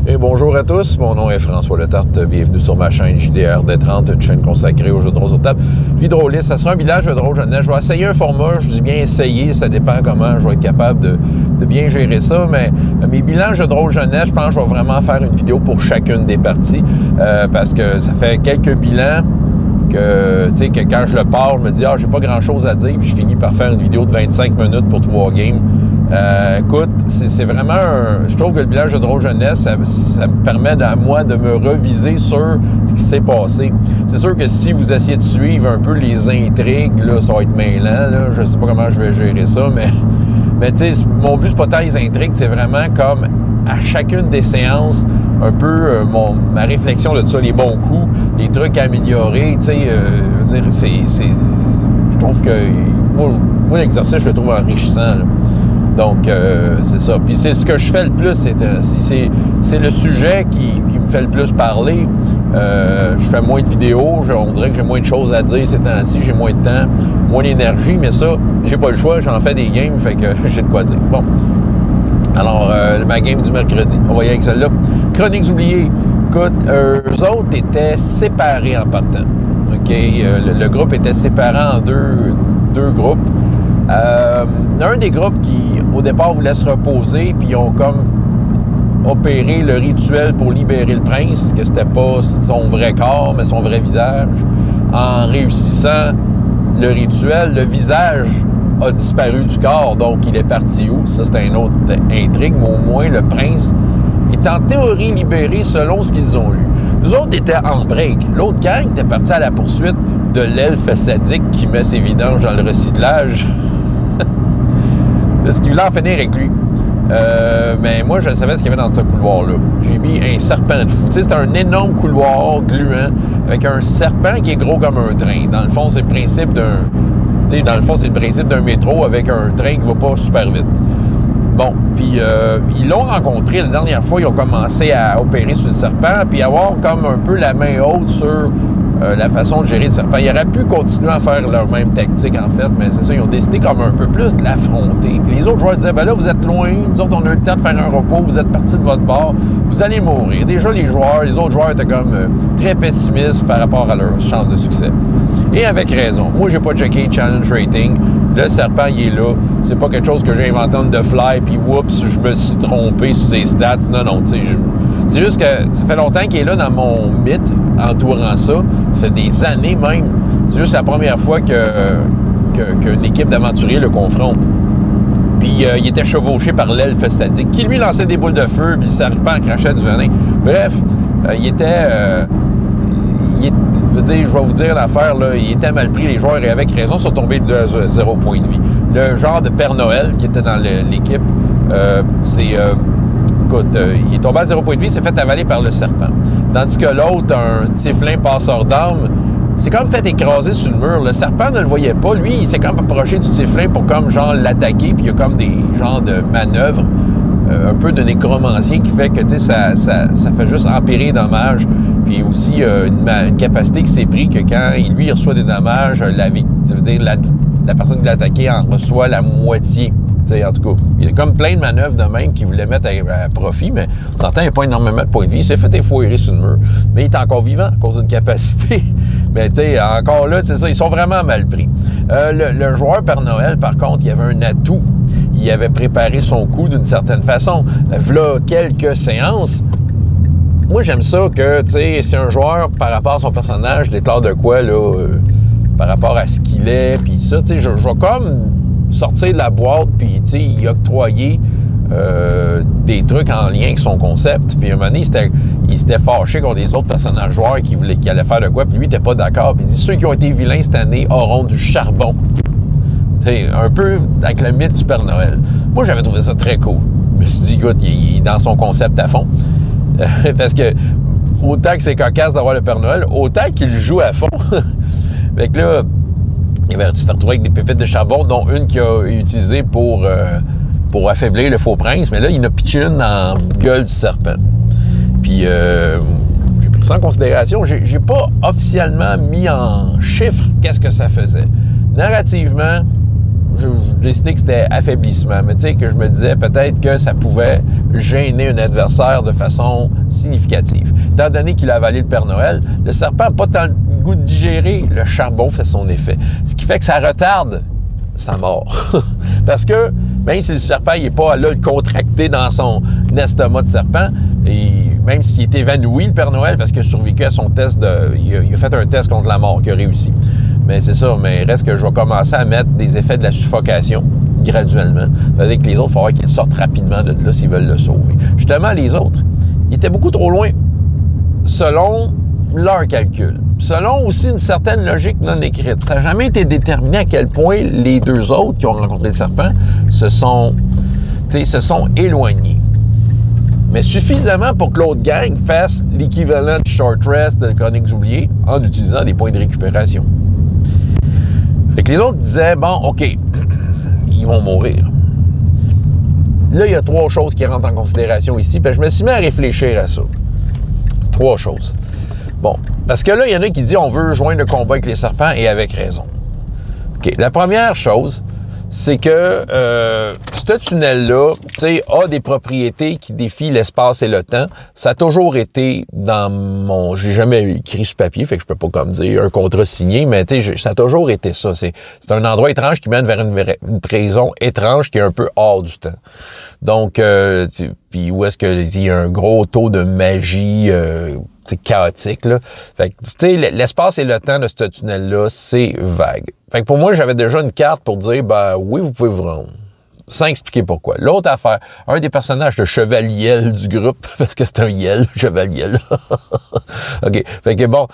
Et bonjour à tous, mon nom est François Letarte, bienvenue sur ma chaîne JDR D30, une chaîne consacrée aux jeux de rôle sur table. Vidéoliste, ça sera un bilan jeu de rôle jeunesse. Je vais essayer un format, je dis bien essayer, ça dépend comment je vais être capable de bien gérer ça, mais mes bilans jeux de rôle jeunesse, je pense que je vais vraiment faire une vidéo pour chacune des parties, parce que ça fait quelques bilans que quand je le pars, je me dis « Ah, j'ai pas grand-chose à dire », puis je finis par faire une vidéo de 25 minutes pour 3 games. Écoute, c'est vraiment je trouve que le bilan jeu de rôle jeunesse, ça me permet à moi de me reviser sur ce qui s'est passé. C'est sûr que si vous essayez de suivre un peu les intrigues, là, ça va être mêlant, là. Je sais pas comment je vais gérer ça, mais tu sais, mon but, c'est pas tant les intrigues, c'est vraiment comme à chacune des séances, un peu ma réflexion de ça, les bons coups, les trucs à améliorer, tu sais, je trouve que moi l'exercice, je le trouve enrichissant, là. Donc, c'est ça. Puis c'est ce que je fais le plus, c'est le sujet qui me fait le plus parler. Je fais moins de vidéos, on dirait que j'ai moins de choses à dire ces temps-ci, j'ai moins de temps, moins d'énergie, mais ça, j'ai pas le choix, j'en fais des games, fait que j'ai de quoi dire. Bon. Alors, ma game du mercredi, on va y aller avec celle-là. Chroniques oubliées. Écoute, eux autres étaient séparés en partant. OK? Le groupe était séparé en deux groupes. Un des groupes qui, au départ, voulait se reposer, puis ils ont comme opéré le rituel pour libérer le prince, que c'était pas son vrai corps, mais son vrai visage. En réussissant le rituel, le visage a disparu du corps, donc il est parti où? Ça, c'est une autre intrigue, mais au moins, le prince est en théorie libéré selon ce qu'ils ont lu. Nous autres étaient en break. L'autre gang était parti à la poursuite de l'elfe sadique qui met ses vidanges dans le recyclage. Parce qu'il voulait en finir avec lui. Mais moi, je savais ce qu'il y avait dans ce couloir-là. J'ai mis un serpent de fou. Tu sais, c'est un énorme couloir gluant avec un serpent qui est gros comme un train. Dans le fond, c'est le principe d'un métro avec un train qui va pas super vite. Bon, puis ils l'ont rencontré la dernière fois, ils ont commencé à opérer sur le serpent, puis avoir comme un peu la main haute sur la façon de gérer le serpent. Ils auraient pu continuer à faire leur même tactique, en fait, mais c'est ça, ils ont décidé comme un peu plus de l'affronter. Puis les autres joueurs disaient, ben là, vous êtes loin, nous autres, on a eu le temps de faire un repos, vous êtes partis de votre bord, vous allez mourir. Déjà, les autres joueurs étaient comme très pessimistes par rapport à leur chance de succès. Et avec raison. Moi, j'ai pas checké challenge rating. Le serpent, il est là. C'est pas quelque chose que j'ai inventé on the fly, puis oups, je me suis trompé sur ses stats. Non, tu sais, c'est juste que ça fait longtemps qu'il est là dans mon mythe entourant ça. Ça fait des années même. C'est juste la première fois qu'une équipe d'aventuriers le confronte. Puis il était chevauché par l'elfe sadique, qui lui lançait des boules de feu, puis le serpent crachait du venin. Bref, je vais vous dire l'affaire, là, il était mal pris, les joueurs, et avec raison, sont tombés de 0 point de vie. Le genre de Père Noël qui était dans l'équipe, il est tombé à 0 point de vie, il s'est fait avaler par le serpent. Tandis que l'autre, un tiefling passeur d'armes, s'est comme fait écraser sur le mur. Le serpent ne le voyait pas. Lui, il s'est comme approché du tiefling pour comme genre l'attaquer, puis il y a comme des genres de manœuvres, un peu de nécromancien qui fait que, tu sais, ça fait juste empirer les dommages. Puis aussi une capacité qui s'est pris que quand lui il reçoit des dommages, ça veut dire la personne qui l'a attaqué en reçoit la moitié. T'sais, en tout cas, il y a comme plein de manœuvres de même qu'il voulait mettre à profit, mais on s'entend, il n'y a pas énormément de points de vie. Il s'est fait effoirer sur le mur. Mais il est encore vivant à cause d'une capacité. Mais tu sais, encore là, c'est ça, ils sont vraiment mal pris. Le joueur Père Noël, par contre, il avait un atout. Il avait préparé son coup d'une certaine façon. V'là quelques séances. Moi, j'aime ça que, tu sais, si un joueur, par rapport à son personnage, déclare de quoi, là, par rapport à ce qu'il est, puis ça, tu sais, je vais comme sortir de la boîte, puis, tu sais, y octroyer des trucs en lien avec son concept. Puis, à un moment donné, il s'était fâché contre les autres personnages joueurs qui allaient faire de quoi, puis lui, il n'était pas d'accord. Puis, il dit, ceux qui ont été vilains cette année auront du charbon. Tu sais, un peu avec le mythe du Père Noël. Moi, j'avais trouvé ça très cool. Je me suis dit, écoute, il est dans son concept à fond. Parce que autant que c'est cocasse d'avoir le Père Noël, autant qu'il joue à fond. Fait que là, tu t'es retrouvé avec des pépites de charbon, dont une qu'il a utilisée pour affaiblir le faux prince. Mais là, il en a pitché une dans la gueule du serpent. Puis, j'ai pris ça en considération. J'ai pas officiellement mis en chiffres qu'est-ce que ça faisait. Narrativement, j'ai décidé que c'était affaiblissement. Mais tu sais, que je me disais peut-être que ça pouvait gêner un adversaire de façon significative. Étant donné qu'il a avalé le Père Noël, le serpent n'a pas tant le goût de digérer, le charbon fait son effet. Ce qui fait que ça retarde sa mort. Parce que même si le serpent n'est pas là le contracté dans son estomac de serpent, et même s'il est évanoui, le Père Noël, parce qu'il a survécu à son test il a fait un test contre la mort, qui a réussi. Mais c'est ça, mais il reste que je vais commencer à mettre des effets de la suffocation graduellement. Ça veut dire que les autres, il va falloir qu'ils sortent rapidement de là s'ils veulent le sauver. Justement, les autres, ils étaient beaucoup trop loin, selon leur calcul. Selon aussi une certaine logique non écrite. Ça n'a jamais été déterminé à quel point les deux autres qui ont rencontré le serpent se sont éloignés. Mais suffisamment pour que l'autre gang fasse l'équivalent de short rest de Chroniques oubliées en utilisant des points de récupération. Fait que les autres disaient, bon, OK, ils vont mourir. Là, il y a 3 choses qui rentrent en considération ici, puis je me suis mis à réfléchir à ça. 3 choses. Bon, parce que là, il y en a qui disent on veut joindre le combat avec les serpents, et avec raison. OK, la première chose, c'est que ce tunnel-là, tu sais, a des propriétés qui défient l'espace et le temps. Ça a toujours été dans mon... J'ai jamais écrit sur papier, fait que je peux pas comme dire un contrat signé, mais tu sais, ça a toujours été ça. C'est un endroit étrange qui mène vers une prison étrange qui est un peu hors du temps. Donc, puis où est-ce qu'il y a un gros taux de magie chaotique, là. Fait que, tu sais, l'espace et le temps de ce tunnel-là, c'est vague. Fait que pour moi, j'avais déjà une carte pour dire, ben oui, vous pouvez vous rendre. Sans expliquer pourquoi. L'autre affaire, un des personnages, le chevalier du groupe, parce que c'est un yel, chevalier, là. OK. Fait que bon,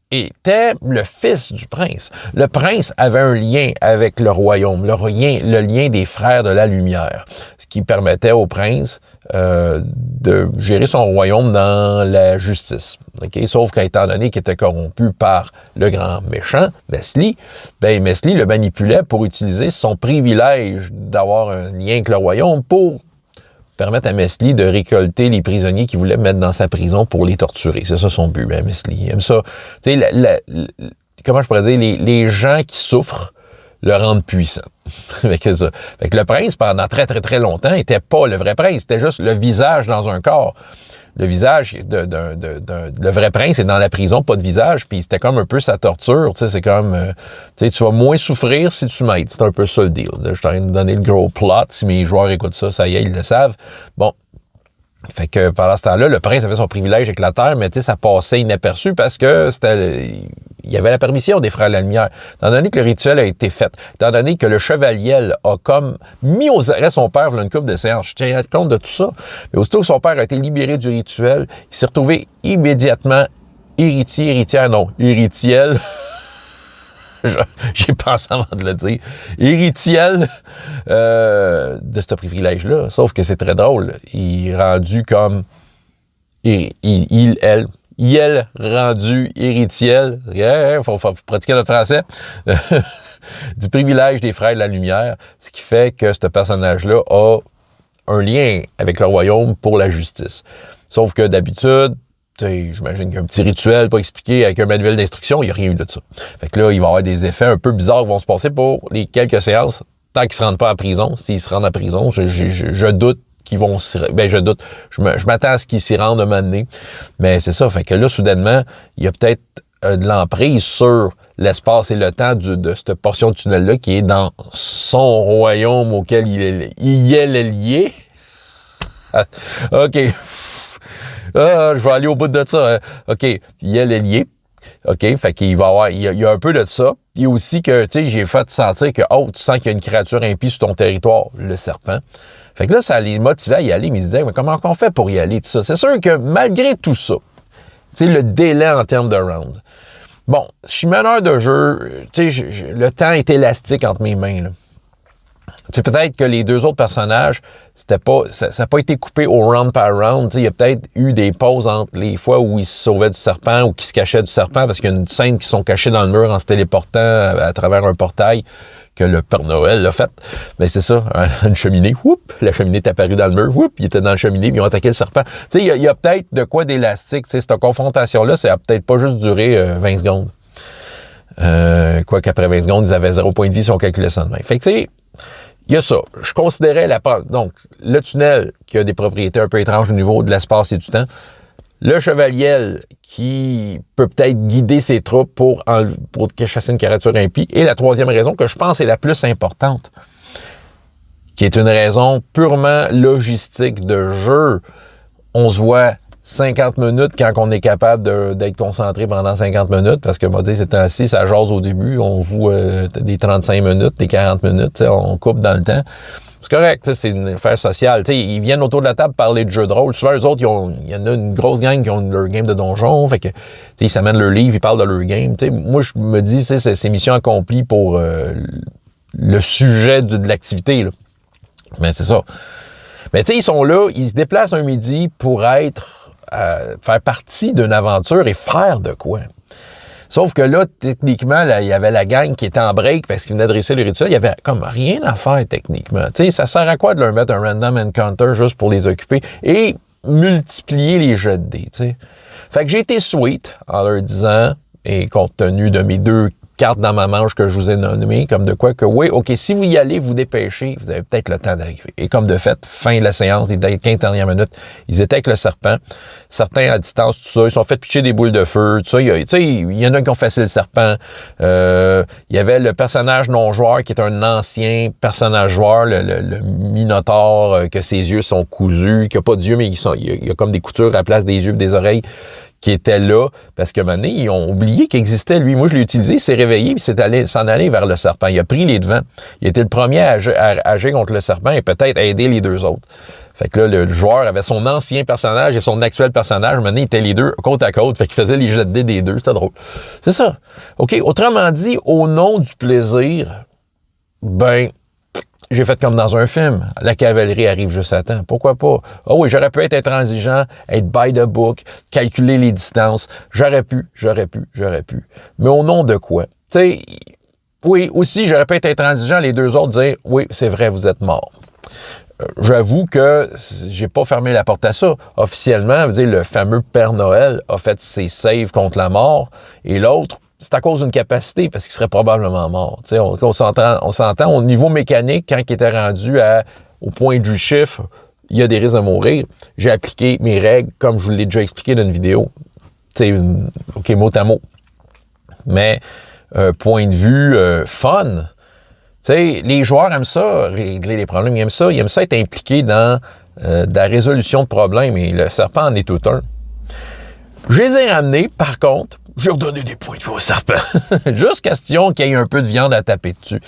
était le fils du prince. Le prince avait un lien avec le royaume, le lien des frères de la lumière, ce qui permettait au prince de gérer son royaume dans la justice. Okay? Sauf qu'étant donné qu'il était corrompu par le grand méchant, Mesli, ben Mesli le manipulait pour utiliser son privilège d'avoir un lien avec le royaume pour permettre à Mesli de récolter les prisonniers qu'il voulait mettre dans sa prison pour les torturer. C'est ça son but, ben Mesli. Il aime ça. Tu sais, comment je pourrais dire, les gens qui souffrent le rendent puissant. Fait que le prince, pendant très, très, très longtemps, n'était pas le vrai prince. C'était juste le visage dans un corps. Le visage le vrai prince est dans la prison, pas de visage, puis c'était comme un peu sa torture, tu sais, c'est comme, tu vas moins souffrir si tu m'aides, c'est un peu ça le deal. Je suis en train de donner le gros plot, si mes joueurs écoutent ça y est, ils le savent. Bon, fait que pendant ce temps-là, le prince avait son privilège avec la terre, mais tu sais, ça passait inaperçu parce que il y avait la permission des frères de la lumière. Étant donné que le rituel a été fait, étant donné que le chevalier a comme mis aux arrêts son père une couple de séances, je tiens compte de tout ça, mais aussitôt que son père a été libéré du rituel, il s'est retrouvé immédiatement héritiel. J'ai pensé avant de le dire, héritiel de ce privilège-là. Sauf que c'est très drôle. Il est rendu comme... elle rendu héritiel. Il faut pratiquer notre français. Du privilège des frères de la lumière. Ce qui fait que ce personnage-là a un lien avec le royaume pour la justice. Sauf que d'habitude, j'imagine qu'il y a un petit rituel pas expliqué avec un manuel d'instruction, il n'y a rien eu de ça. Fait que là, il va y avoir des effets un peu bizarres qui vont se passer pour les quelques séances, tant qu'ils ne se rendent pas en prison. S'ils se rendent en prison, je doute qu'ils vont je m'attends à ce qu'ils s'y rendent un moment donné. Mais c'est ça, fait que là, soudainement, il y a peut-être de l'emprise sur l'espace et le temps de cette portion de tunnel-là qui est dans son royaume auquel il est lié. OK. Je vais aller au bout de ça. Hein. OK, il est lié. OK, fait qu'il va y avoir... Il y a un peu de ça. Il y a aussi que, tu sais, j'ai fait sentir que, tu sens qu'il y a une créature impie sur ton territoire, le serpent. Fait que là, ça les motivait à y aller, mais ils se disaient, mais comment on fait pour y aller, tout ça? C'est sûr que malgré tout ça, tu sais, le délai en termes de round. Bon, je suis meneur de jeu, tu sais, le temps est élastique entre mes mains, là. C'est peut-être que les deux autres personnages, ça n'a pas été coupé au round par round. Il y a peut-être eu des pauses entre les fois où ils se sauvaient du serpent ou qui se cachaient du serpent parce qu'il y a une scène qui sont cachés dans le mur en se téléportant à travers un portail que le Père Noël a fait. Mais c'est ça, une cheminée, la cheminée est apparue dans le mur, il était dans la cheminée, puis ils ont attaqué le serpent. Tu sais, il y a peut-être de quoi d'élastique. Cette confrontation-là, ça a peut-être pas juste duré 20 secondes. Quoi qu'après 20 secondes, ils avaient 0 point de vie si on calculait ça de même. Fait que, tu sais, il y a ça. Je considérais donc, le tunnel qui a des propriétés un peu étranges au niveau de l'espace et du temps. Le chevalier qui peut peut-être guider ses troupes pour chasser une créature impie. Et la troisième raison, que je pense est la plus importante, qui est une raison purement logistique de jeu. On se voit 50 minutes quand on est capable d'être concentré pendant 50 minutes, parce que, moi, c'est ainsi, ça jase au début, on joue des 35 minutes, des 40 minutes, on coupe dans le temps. C'est correct, c'est une affaire sociale. T'sais, ils viennent autour de la table parler de jeux de rôle. Souvent, eux autres, il y en a une grosse gang qui ont leur game de donjon. Fait que, ils s'amènent leur livre, ils parlent de leur game. T'sais, moi, je me dis, c'est mission accomplie pour le sujet de l'activité. Là. Mais c'est ça. Mais tu sais, ils sont là, ils se déplacent un midi pour faire partie d'une aventure et faire de quoi. Sauf que là, techniquement, là, il y avait la gang qui était en break parce qu'ils venaient de réussir le rituel. Il y avait comme rien à faire techniquement. Tu sais, ça sert à quoi de leur mettre un random encounter juste pour les occuper et multiplier les jets de dés, tu sais. Fait que j'ai été sweet en leur disant, et compte tenu de mes 2 cartes dans ma manche que je vous ai nommées, comme de quoi que oui, OK, si vous y allez, vous dépêchez, vous avez peut-être le temps d'arriver. Et comme de fait, fin de la séance, des 15 dernières minutes, ils étaient avec le serpent. Certains à distance, tout ça, ils sont fait pitcher des boules de feu, tout ça. Il y en a qui ont facile le serpent. Il y avait le personnage non-joueur qui est un ancien personnage joueur, le Minotaure, que ses yeux sont cousus, qui n'a pas d'yeux, mais il y a comme des coutures à la place des yeux et des oreilles, qui était là, parce que maintenant, ils ont oublié qu'il existait, lui. Moi, je l'ai utilisé, il s'est réveillé, puis s'en allé vers le serpent. Il a pris les devants. Il était le premier à agir contre le serpent et peut-être aider les 2 autres. Fait que là, le joueur avait son ancien personnage et son actuel personnage. Maintenant, ils étaient les 2 côte à côte. Fait qu'il faisait les jets de dés des 2. C'était drôle. C'est ça. OK. Autrement dit, au nom du plaisir, j'ai fait comme dans un film. La cavalerie arrive juste à temps. Pourquoi pas? Ah oui, j'aurais pu être intransigeant, être by the book, calculer les distances. J'aurais pu. Mais au nom de quoi? Tu sais, oui, aussi, j'aurais pu être intransigeant, les 2 autres dire, oui, c'est vrai, vous êtes morts. J'avoue que j'ai pas fermé la porte à ça. Officiellement, vous savez, le fameux Père Noël a fait ses saves contre la mort et l'autre, c'est à cause d'une capacité, parce qu'il serait probablement mort. Tu sais, on s'entend au niveau mécanique, quand il était rendu au point du chiffre, il y a des risques de mourir. J'ai appliqué mes règles, comme je vous l'ai déjà expliqué dans une vidéo. Tu sais, OK, mot à mot. Mais, point de vue fun, tu sais, les joueurs aiment ça, régler les problèmes, ils aiment ça être impliqués dans de la résolution de problèmes, et le serpent en est tout un. Je les ai ramenés, par contre, j'ai redonné des points de vue au serpent. Juste question qu'il y ait un peu de viande à taper dessus.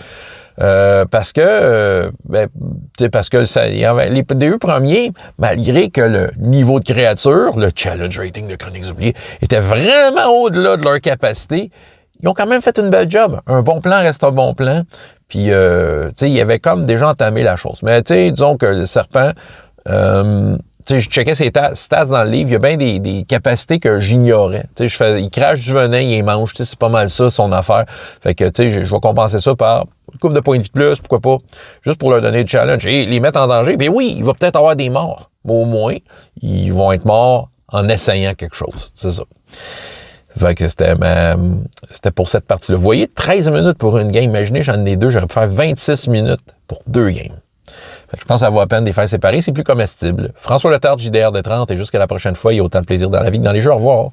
Parce que il y avait les 2 premiers, malgré que le niveau de créature, le challenge rating de Chroniques oubliées, était vraiment au-delà de leur capacité, ils ont quand même fait une belle job. Un bon plan reste un bon plan. Puis, ils avaient comme déjà entamé la chose. Mais, disons que le serpent, je checkais ses stats dans le livre, il y a bien des capacités que j'ignorais. Il crache du venin, il les mange, c'est pas mal ça, son affaire. Fait que, je vais compenser ça par une couple de points de vie de plus, pourquoi pas, juste pour leur donner le challenge et les mettre en danger. Bien oui, il va peut-être avoir des morts, mais au moins, ils vont être morts en essayant quelque chose. C'est ça. Fait que c'était pour cette partie-là. Vous voyez, 13 minutes pour une game. Imaginez, j'en ai 2, j'aurais pu faire 26 minutes pour 2 games. Fait que je pense que ça vaut la peine de les faire séparer. C'est plus comestible. François Letarte, JDR de 30, et jusqu'à la prochaine fois, il y a autant de plaisir dans la vie que dans les jeux. Au revoir.